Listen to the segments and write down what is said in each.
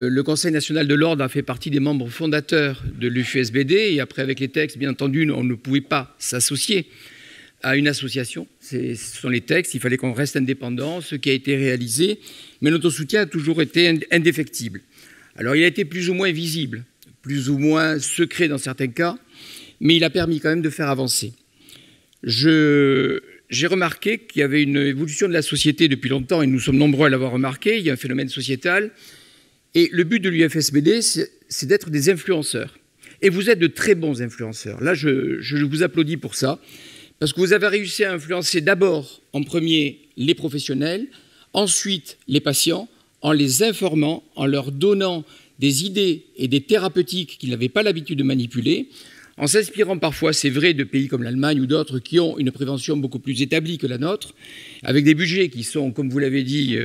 Le Conseil national de l'ordre a fait partie des membres fondateurs de l'UFSBD et après, avec les textes, bien entendu, on ne pouvait pas s'associer à une association. Ce sont les textes, il fallait qu'on reste indépendant, ce qui a été réalisé, mais notre soutien a toujours été indéfectible. Alors il a été plus ou moins visible, plus ou moins secret dans certains cas, mais il a permis quand même de faire avancer. J'ai remarqué qu'il y avait une évolution de la société depuis longtemps, et nous sommes nombreux à l'avoir remarqué, il y a un phénomène sociétal, et le but de l'UFSBD, c'est d'être des influenceurs. Et vous êtes de très bons influenceurs. Là, je vous applaudis pour ça, parce que vous avez réussi à influencer d'abord, en premier, les professionnels, ensuite les patients, en les informant, en leur donnant des idées et des thérapeutiques qu'ils n'avaient pas l'habitude de manipuler, en s'inspirant parfois, c'est vrai, de pays comme l'Allemagne ou d'autres qui ont une prévention beaucoup plus établie que la nôtre, avec des budgets qui sont, comme vous l'avez dit,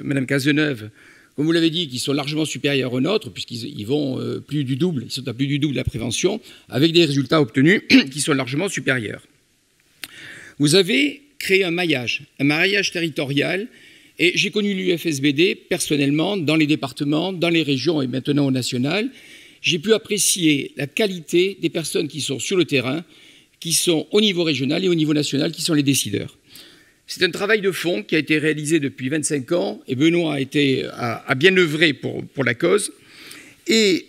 Madame Cazeneuve, comme vous l'avez dit, qui sont largement supérieurs aux nôtres, puisqu'ils vont plus du double, ils sont à plus du double de la prévention, avec des résultats obtenus qui sont largement supérieurs. Vous avez créé un maillage territorial, et j'ai connu l'UFSBD personnellement dans les départements, dans les régions et maintenant au national. J'ai pu apprécier la qualité des personnes qui sont sur le terrain, qui sont au niveau régional et au niveau national, qui sont les décideurs. C'est un travail de fond qui a été réalisé depuis 25 ans, et Benoît a bien œuvré pour la cause. Et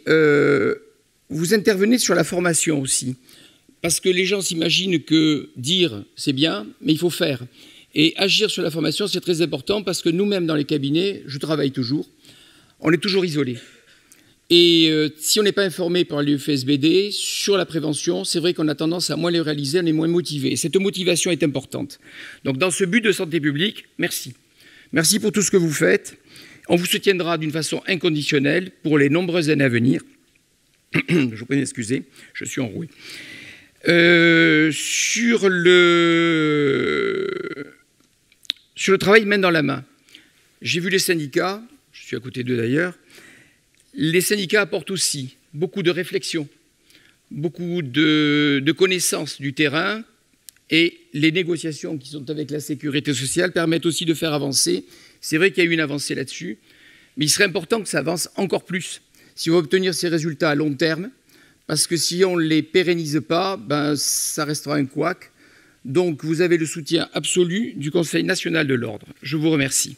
vous intervenez sur la formation aussi, parce que les gens s'imaginent que dire, c'est bien, mais il faut faire. Et agir sur la formation, c'est très important, parce que nous-mêmes, dans les cabinets, je travaille toujours, on est toujours isolés. Et si on n'est pas informé par l'UFSBD sur la prévention, c'est vrai qu'on a tendance à moins les réaliser, on est moins motivé. Cette motivation est importante. Donc dans ce but de santé publique, merci. Merci pour tout ce que vous faites. On vous soutiendra d'une façon inconditionnelle pour les nombreuses années à venir. Je vous prie d'excuser, je suis enroué. Sur le travail main dans la main, j'ai vu les syndicats, je suis à côté d'eux d'ailleurs. Les syndicats apportent aussi beaucoup de réflexion, beaucoup de connaissances du terrain, et les négociations qui sont avec la sécurité sociale permettent aussi de faire avancer. C'est vrai qu'il y a eu une avancée là-dessus, mais il serait important que ça avance encore plus si on veut obtenir ces résultats à long terme, parce que si on ne les pérennise pas, ça restera un couac. Donc vous avez le soutien absolu du Conseil national de l'ordre. Je vous remercie.